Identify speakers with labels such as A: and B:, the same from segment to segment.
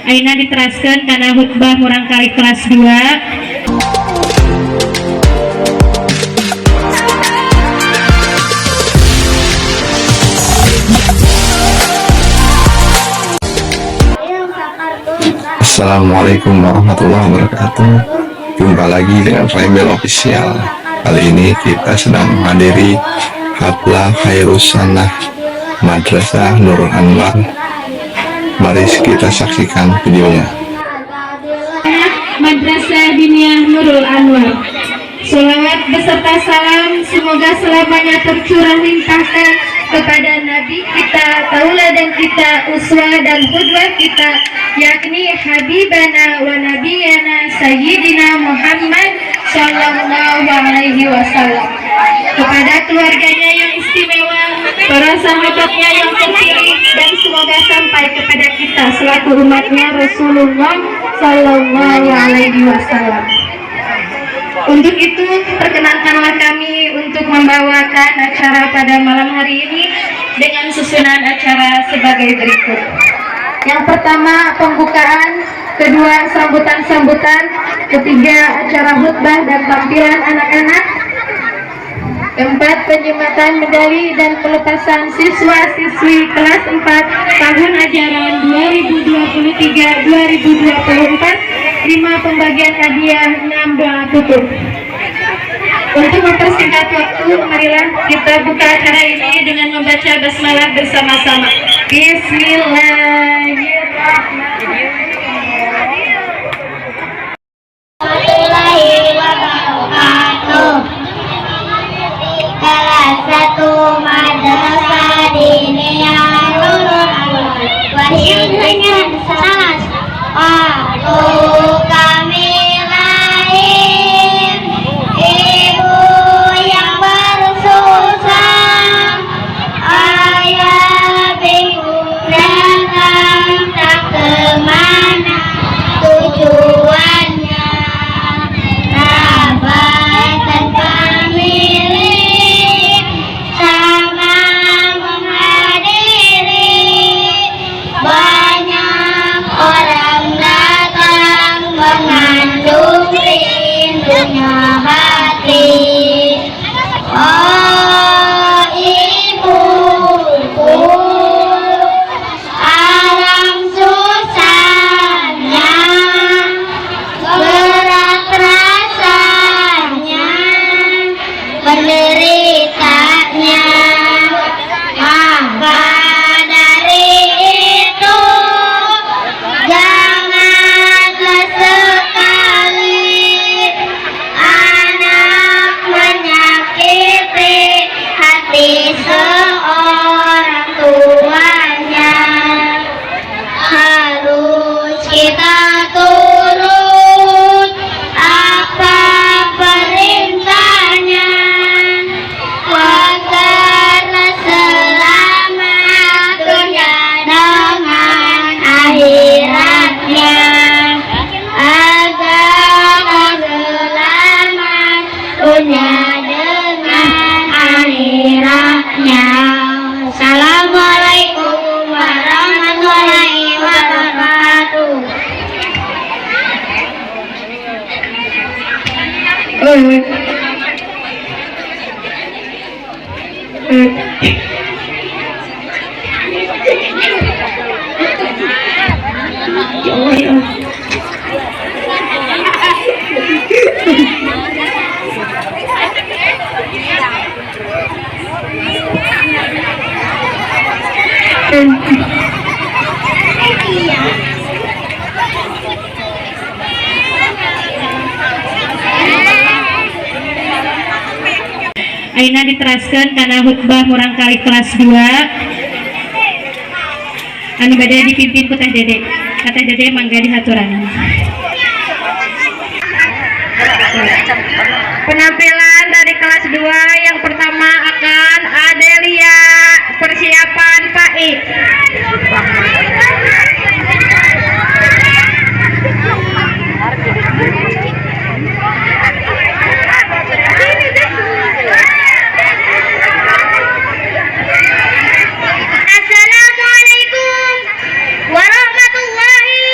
A: Aina diteraskan karena khutbah murang kali kelas 2.
B: Assalamualaikum warahmatullahi wabarakatuh. Jumpa lagi dengan Rebel Official. Kali ini kita sedang menghadiri Haflah Khairus Sanah Madrasah Nurul Anwar. Mari kita saksikan videonya.
A: Madrasah Diniyah Nurul Anwar. Sholawat beserta salam semoga selamanya tercurah limpahkan kepada Nabi kita, tauladan kita, uswah dan qudwah kita, yakni Habibana wa Nabiyana Sayyidina Muhammad Sallallahu Alaihi Wasallam. Kepada keluarganya yang istimewa, para sahabatnya yang terpilih, dan semoga sampai kepada kita selaku umatnya Rasulullah Sallallahu Alaihi Wasallam. Untuk itu, perkenankanlah kami untuk membawakan acara pada malam hari ini dengan susunan acara sebagai berikut. Yang pertama, pembukaan. Kedua, sambutan-sambutan. Ketiga, acara khutbah dan tampilan anak-anak. Keempat, penyematan medali dan pelepasan siswa-siswi kelas 4 tahun ajaran 2023-2024. 5, pembagian hadiah. 6, doa tutup. Untuk mempersingkat waktu, marilah kita buka acara ini dengan membaca basmalah bersama-sama. Bismillahirrahmanirrahim.
C: Kelas 1 Madrasah Diniyah Nurul Anwar. Wahidnya salah. Waktu kami lahir, ibu yang bersusah, ayah bingung datang tak kemana tujuannya, rabat tanpa milik sama menghadiri, banyak orang datang mengandung rindunya hati. Oh ibuku, alam susahnya, berat rasanya, menderitanya. Maka dari itu, janganlah sekali anak menyakiti hati seorang tuanya. Harus kita turut apa perintahnya, agar selamat dunia dengan akhiratnya, agar selamat dunia dengan akhiratnya. Assalamualaikum warahmatullahi wabarakatuh.
A: Aina diteraskan karena khutbah murang kali kelas 2. Anu badai dipimpin ku Teh Dede. Teh Dede mangga dihaturan. Penampilan dari kelas 2 yang pertama akan Adelia. Persiapan Pak I.
C: Assalamualaikum warahmatullahi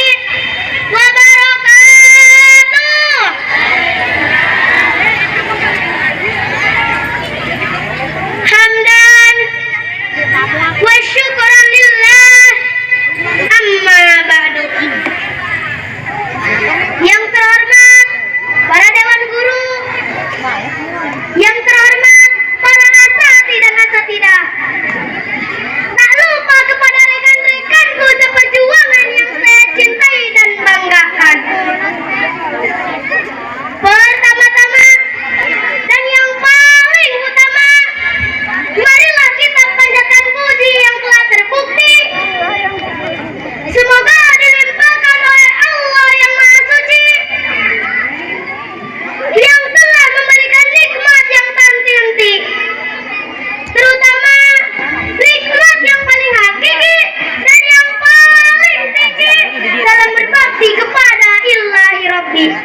C: Nabi.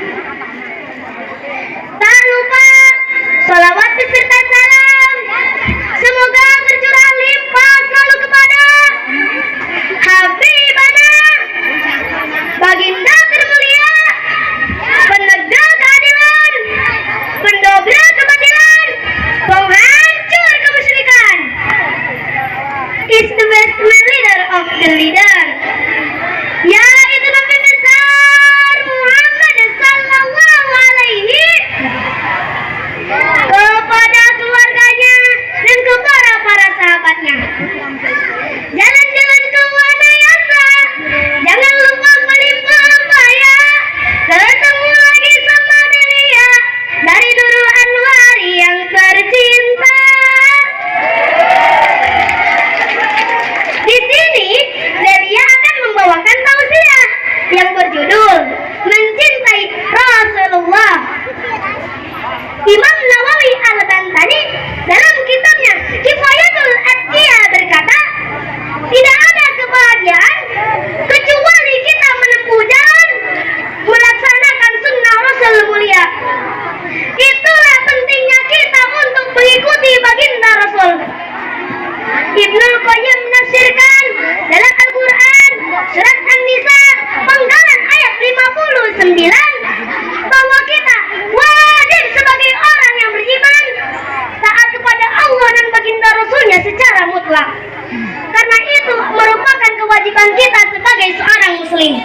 C: Tak lupa sholawat beserta salam semoga tercurah limpah selalu kepada Habibana baginda termulia, penegak keadilan, pendobrak kebatilan, penghancur kemusyrikan. Is the best leader of the leader, yaitu Nabi besar Muhammad sallallahu alaihi kepada keluarganya dan kepada para sahabatnya. Jalan-jalan ke Wanayasa, jangan lupa melimpah ya. Ketemu lagi sama Delia dari Nurul Anwari yang tercinta. Di sini Delia akan membawakan tausiah yang berjudul Mencintai Rasulullah. Imam Nawawi Al-Bantani dalam kitabnya Kifayatul Atqiyah berkata, tidak ada kebahagiaan kecuali kita menempuh jalan melaksanakan sunnah Rasul mulia. Itulah pentingnya kita untuk mengikuti baginda Rasul. Ibnul Qayyim menafsirkan dalam Al-Quran surat An-Nisa penggalan ayat 59 bahwa kita wajib sebagai orang yang beriman taat kepada Allah dan baginda Rasulnya secara mutlak. Karena itu merupakan kewajiban kita sebagai seorang muslim.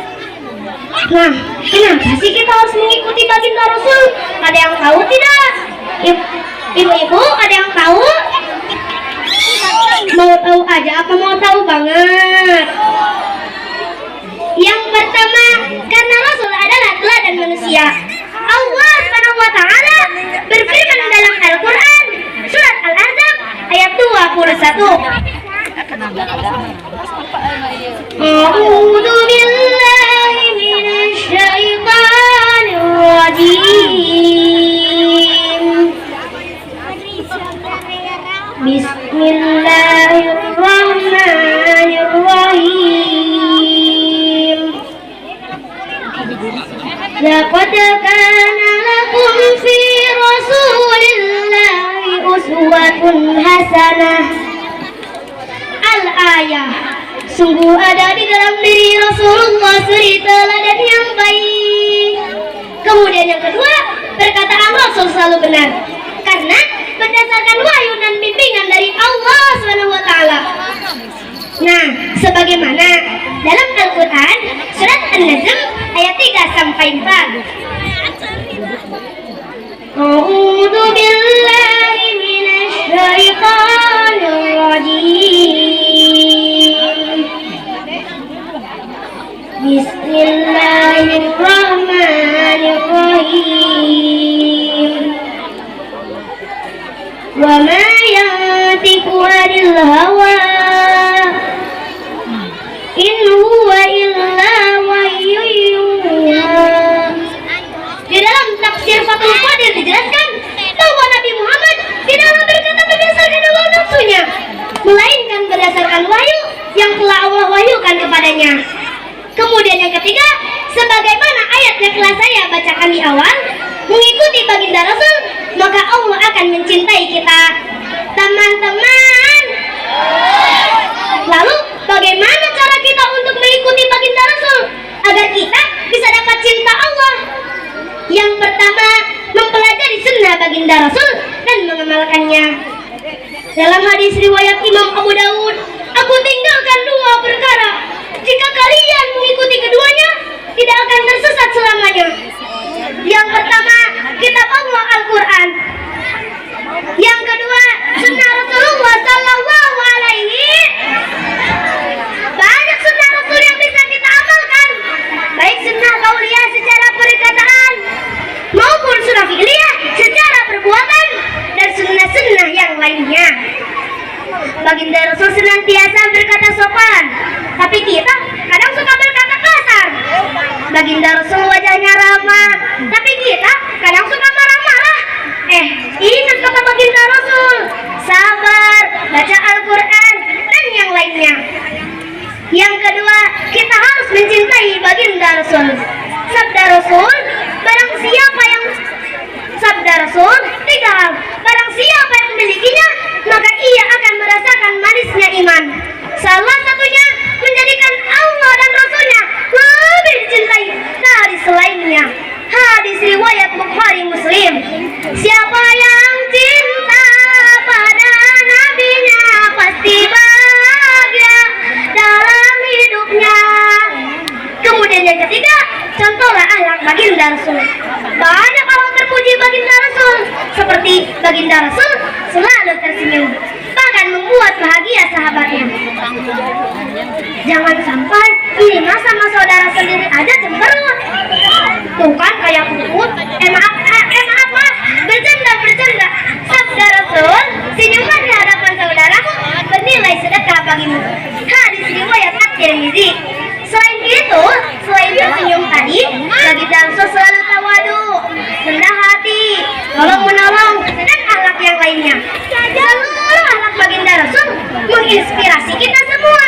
C: Nah, kenapa sih kita harus mengikuti baginda Rasul? Ada yang tahu tidak? Ibu-ibu, ada yang tahu? Mau tahu aja apa mau tahu banget? Yang pertama, karena Rasul adalah teladan manusia. Allah Subhanahu wa taala berfirman dalam Al-Qur'an surat Al-Ahzab ayat 21. A'udzu billahi minasy syaithanir rajim. Bismillahirrahmanirrahim. Laqad kana lakum fi Rasulillahi uswatun hasanah. Al-ayah. Sungguh ada di dalam diri Rasulullah suri teladan yang baik. Kemudian yang kedua, perkataan Rasul selalu benar karena berdasarkan wahyu dan bimbingan dari Allah SWT. Nah, sebagaimana dalam Al-Quran surat An-Najm ayat 3 sampai 4. A'udzu billahi minasy syaithanir rajim. Bismillahirrahmanirrahim. Wa ma yantiqu 'anil hawa in huwa illa wahyun yuha. Di dalam tafsir Fathul Qadir dijelaskan bahwa Nabi Muhammad tidaklah berkata berdasarkan hawa nafsunya, melainkan berdasarkan wahyu yang telah Allah wahyukan kepadanya. Kemudian yang ketiga, sebagaimana ayat yang telah saya bacakan di awal, mengikuti baginda Rasul, maka Allah akan mencintai kita. Teman-teman, lalu bagaimana cara kita untuk mengikuti baginda Rasul agar kita bisa dapat cinta Allah? Yang pertama, mempelajari sunnah baginda Rasul dan mengamalkannya. Dalam hadis riwayat Imam Abu Dawud, aku tinggalkan dua perkara. Jika kalian mengikuti keduanya, tidak akan tersesat selamanya. Yang pertama, kitab Allah Al-Quran. Yang kedua, sunnah Rasulullah Sallallahu Alaihi. Banyak sunnah Rasul yang bisa kita amalkan, baik sunnah qauliyah secara perkataan maupun sunnah fi'liyah secara perbuatan dan sunnah-sunnah yang lainnya. Baginda Rasul senantiasa berkata sopan, tapi kita kadang suka berkata kasar. Baginda Rasul wajahnya ramah, tapi kita kadang suka marah-marah. Ingat kata baginda Rasul, sabar, baca Al-Quran, dan yang lainnya. Yang kedua, kita harus mencintai baginda Rasul. Sabda Rasul, Barang siapa yang sabda Rasul, 3 hal. Barang siapa yang memilikinya, maka ia akan merasakan manisnya iman. Salah satunya menjadikan Allah dan Rasulnya lebih dicintai dari selainnya. Hadis riwayat Bukhari Muslim. Siapa yang cinta pada nabinya pasti bahagia dalam hidupnya. Kemudian yang ketiga, contohlah akhlak baginda Rasul. Banyak orang terpuji baginda Rasul, seperti baginda Rasul selalu tersenyum, bahkan membuat bahagia sahabatnya. Jangan sampai ini sama saudara sendiri aja cemberut. Tuh kan kayak puput. Maaf bercanda. Sabda Rasul, senyuman di hadapan saudaramu bernilai sedekah bagimu. Hadis riwayat At-Tirmidzi. Selain senyum tadi, baginda Rasul selalu tawadu, rendah hati, tolong menolong, dan akhlak yang lainnya. Seluruh akhlak baginda Rasul menginspirasi kita semua,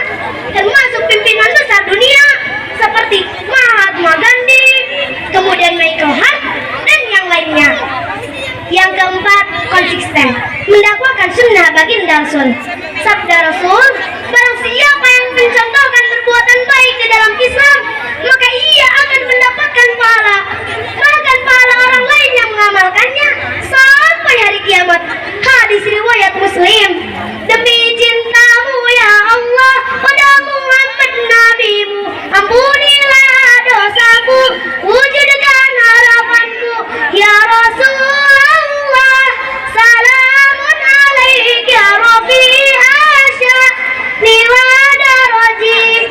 C: termasuk pimpinan besar dunia seperti Mahatma Gandhi, kemudian Michael Hart, dan yang lainnya. Yang keempat, konsisten mendakwakan sunnah baginda Rasul. Sabda Rasul, barang siapa yang mencontohkan perbuatan baik di dalam Islam, maka ia akan mendapatkan pahala, bahkan pahala orang lain yang mengamalkannya sampai hari kiamat. Hadis riwayat Muslim. Demi cintamu ya Allah pada Muhammad nabimu, ampunilah dosaku, wujudkan harapanku ya Rasulullah. Salamun alaik ya Rabbi Asya niwada roji.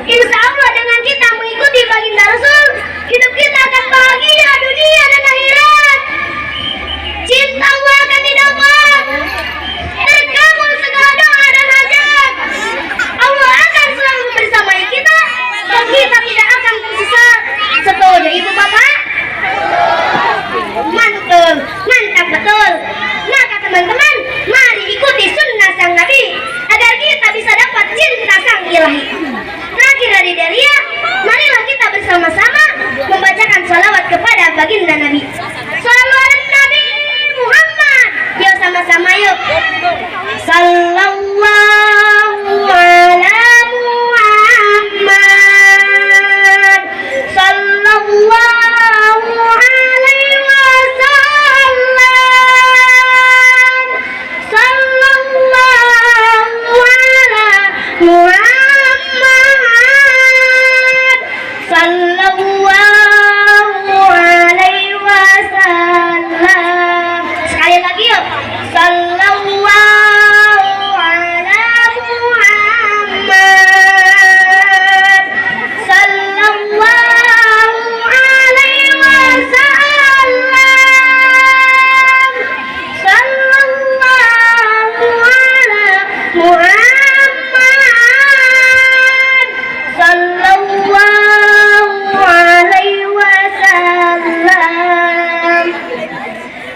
C: Insya Allah dengan kita mengikuti baginda Rasul, hidup kita akan bahagia dunia dan akhirat. Cinta Allah akan didapat, terkabul segala doa dan hajat. Allah akan selalu bersamai kita dan kita tidak akan tersesat. Setuju ibu bapak? Mantul, mantap betul. Maka teman-teman, mari ikuti sunnah sang Nabi agar kita bisa dapat cinta sang ilahi. Terakhir dari Delia, marilah kita bersama-sama membacakan salawat kepada baginda Nabi. Salawat Nabi Muhammad. Yuk sama-sama yuk. Sallallahu ala Muhammad. Sallallahu alaihi wasallam. Sallallahu ala Muhammad. Sallallahu alaihi wasallam. Sekali lagi yuk. Sallallahu ala Muhammad. Sallallahu alaihi wasallam. Sallallahu ala Muhammad. Sallallahu alaihi wasallam.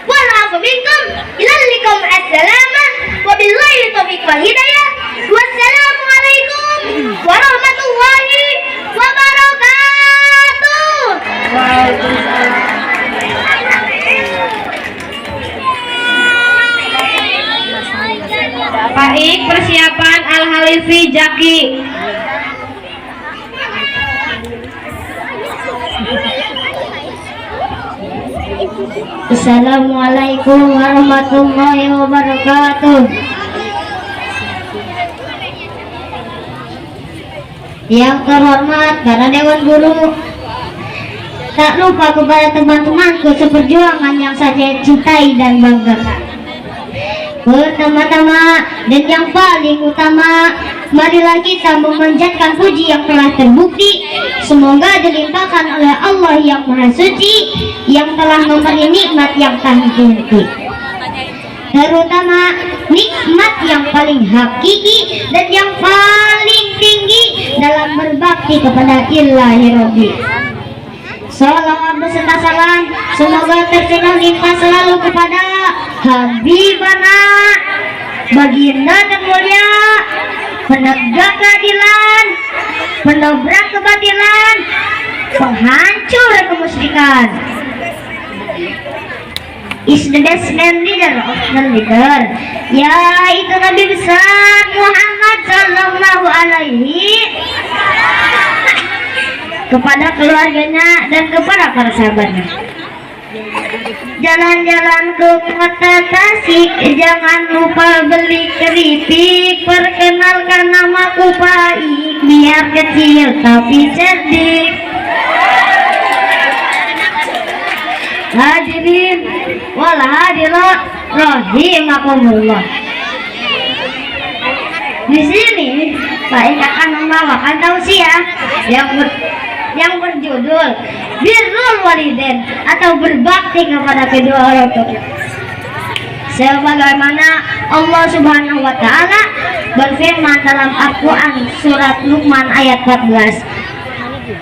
C: Walafu minkum ilalikum assalamah wabillahi taufiq wal hidayah. Wassalamualaikum warahmatullahi wabarakatuh.
A: Baik, persiapan Al-Halifi Jaki.
C: Assalamualaikum warahmatullahi wabarakatuh. Yang terhormat para Dewan Guru, tak lupa kepada teman-temanku seperjuangan yang saya cintai dan banggakan. Pertama-tama dan yang paling utama, marilah kita memanjatkan puji yang telah terbukti, semoga dilimpahkan oleh Allah yang Maha Suci, yang telah memberi nikmat yang tak henti, terutama nikmat yang paling hakiki dan yang paling tinggi dalam berbakti kepada Ilahi Rabbi. Salawat beserta salam semoga tercurah limpah selalu kepada Habibana, baginda termulia, penegak keadilan, penobrak kebatilan, penghancur kemusyrikan. kebaikan. Is the best man leader of the leader, yaitu Nabi besar Muhammad Sallallahu Alaihi kepada keluarganya dan kepada para sahabatnya. Jalan-jalan ke kota Tasik, jangan lupa beli keripik. Perkenalkan namaku Paik, biar kecil tapi cerdik. Hadirin wal hadirat rahimakumullah. Di sini Paik akan membawakan tausiah yang berjudul Birrul Walidain atau berbakti kepada kedua orang tua. Sebagaimana Allah Subhanahu wa taala berfirman dalam Al-Qur'an surat Luqman ayat 14.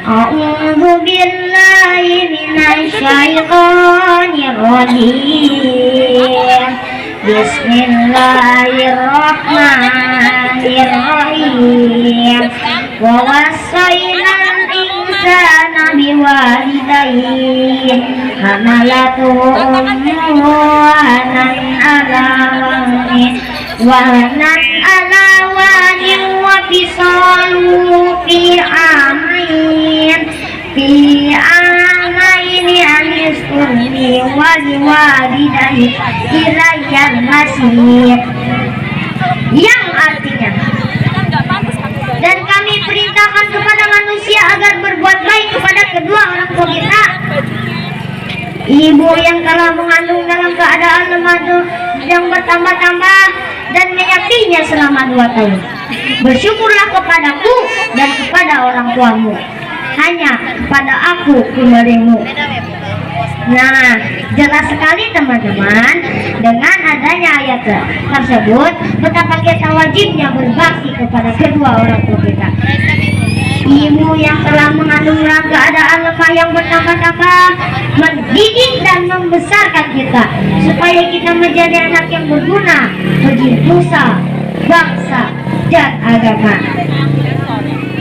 C: A'udzu billahi minasy syaithanir rajim. Bismillahirrahmanirrahim. Wa wassaynal insana biwalidayhi hamalatuhu ummuhu wahanan ala wahnin wa fisaluhu fi amaini aniskurni waliwalidayhi ilayyal masir, yang artinya, dan kami perintahkan kepada manusia agar berbuat baik kepada kedua orang tua kita. Ibu yang telah mengandung dalam keadaan lemah yang bertambah-tambah dan menyakitinya selama 2 tahun. Bersyukurlah kepadaku dan kepada orang tuamu. Hanya kepada aku kuberimu. Nah, jelas sekali teman-teman, dengan adanya ayat tersebut, betapa kita wajibnya berbakti kepada kedua orang tua kita. Ibu yang telah mengandung dalam keadaan lemah yang bertambah-tambah mendidik dan membesarkan kita supaya kita menjadi anak yang berguna bagi nusa, bangsa, dan agama.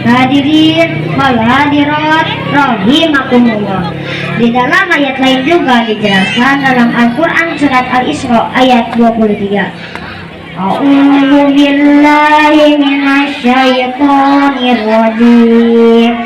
C: Hadirin wal hadirat rahimakumullah. Di dalam ayat lain juga dijelaskan dalam Al-Quran surat Al-Isra ayat 23. A'udzu billahi minasy syaithanir rajim.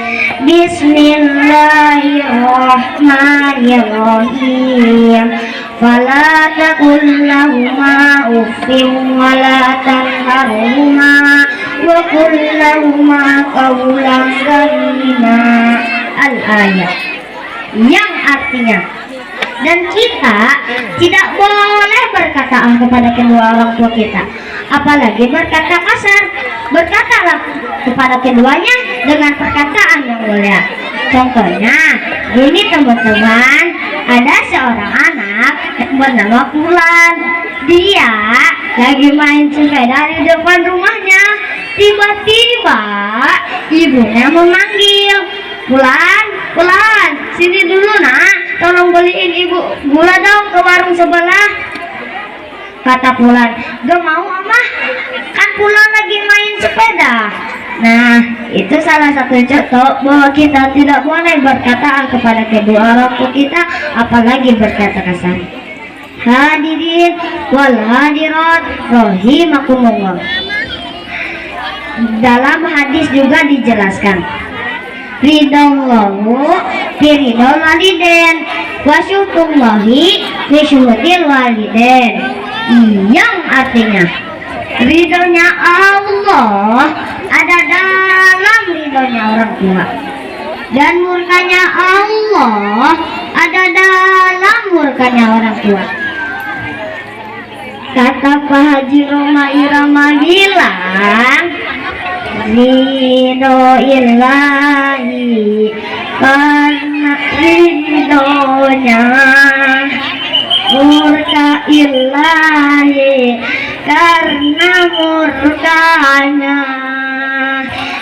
C: Bismillahirrahmanirrahim. Fala taqul lahumā uffin wa la tanharhumā wa qul lahumā qawlan karīmā. Al-ayat, yang artinya, dan kita tidak boleh berkata kepada kedua orang tua kita, apalagi berkata kasar. Berkatalah kepada keduanya dengan perkataan yang mulia. Contohnya, ini teman-teman, ada seorang anak yang bernama Fulan. Dia lagi main sepeda di depan rumahnya. Tiba-tiba ibunya memanggil, Fulan, Fulan, sini dulu nak, tolong beliin ibu gula dong ke warung sebelah. Kata Fulan, gak mau amah, kan Fulan lagi main sepeda. Nah, itu salah satu contoh bahwa kita tidak boleh berkata kepada kedua orang tua kita, apalagi berkata kasar. Hadirin wal hadirat rahimakumullah. Dalam hadis juga dijelaskan, ridallahu fi ridal walidain wa syukurullahi fi syukril walidain, yang artinya ridhonya Allah ada dalam ridhonya orang tua, dan murkanya Allah ada dalam murkanya orang tua. Kata Pak Haji Roma Irama bilang, ridho ilahi karena ridhonya, murka ilahi karena murkanya.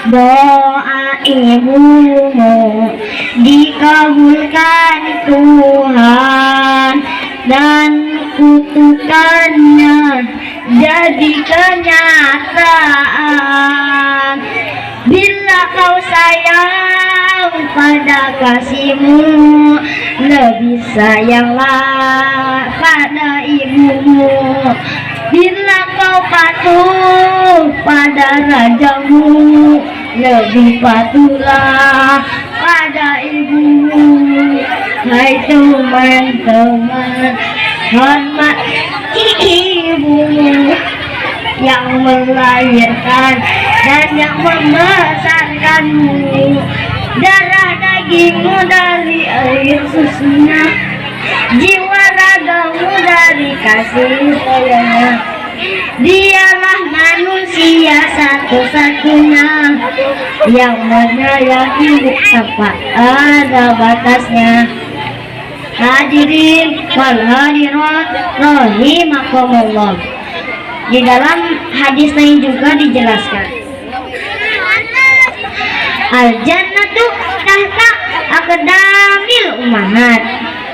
C: Doa ibumu dikabulkan Tuhan dan kutukannya jadi kenyataan. Bila kau sayang pada kasihmu, lebih sayanglah pada ibumu. Bila kau patuh pada rajamu, lebih patuhlah pada ibumu. Hai teman-teman, hormat ibumu yang melahirkan dan yang membesarkanmu. Darah dagingmu dari air susunya, jiwa ragamu dari kasih sayangnya. Dialah manusia satu-satunya yang menyayangi tanpa ada batasnya. Hadirin wal hadirat rahimakumullah. Di dalam hadis lain juga dijelaskan, al-jannatu tahta aqdamil ummahat,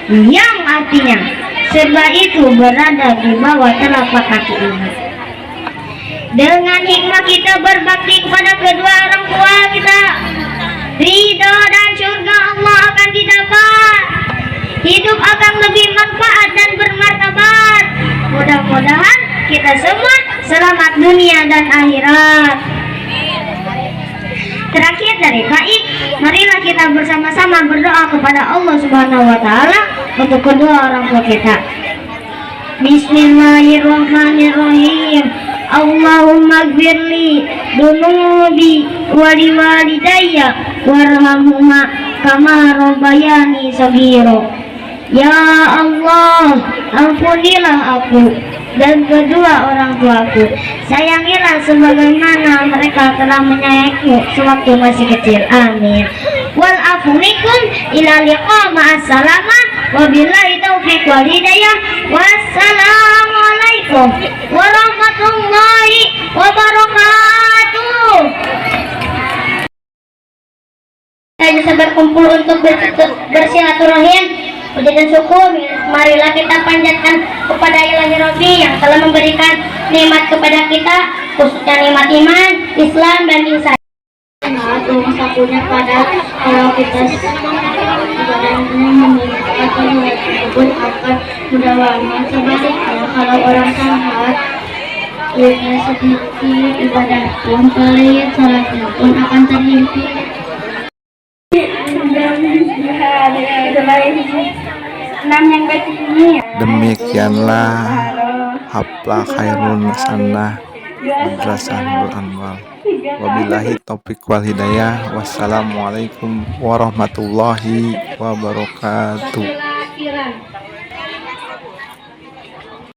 C: yang artinya surga itu berada di bawah telapak kaki ibu. Dengan hikmah kita berbakti kepada kedua orang tua kita, ridho dan surga Allah akan didapat. Hidup akan lebih manfaat dan bermartabat. Mudah-mudahan kita semua selamat dunia dan akhirat. Terakhir dari baik, marilah kita bersama-sama berdoa kepada Allah Subhanahu wa taala untuk kedua orang tua kita. Bismillahirrahmanirrahim. Allahumma gfirli dunubi wali walidayya warhamhuma kama rabbayani shaghira. Ya Allah, ampunilah aku dan kedua orang tuaku. Sayangilah sebagaimana mereka telah menyayangiku sewaktu masih kecil. Amin. Wal afu minkum ila liqa ma'assalamah wabillahi taufiq wal hidayah. Wassalamualaikum warahmatullahi wabarakatuh. Kita bisa berkumpul untuk bersilaturahim. Puji dan syukur marilah kita panjatkan kepada Ilahi Rabbi yang telah memberikan nikmat kepada kita, khususnya nikmat iman, Islam dan ihsan. Tuhan sapunya pada kalau kita ibadahnya memiliki pun akan mudah-mudahan. Sebaliknya kalau orang sahat ilmunya sedikit, ibadah pun pelit, salatnya pun akan terhimpit.
B: Demikianlah Haflah Khairun Sanah Madrasah Nurul Anwar. Wabillahi taufiq wal hidayah. Wassalamualaikum warahmatullahi wabarakatuh.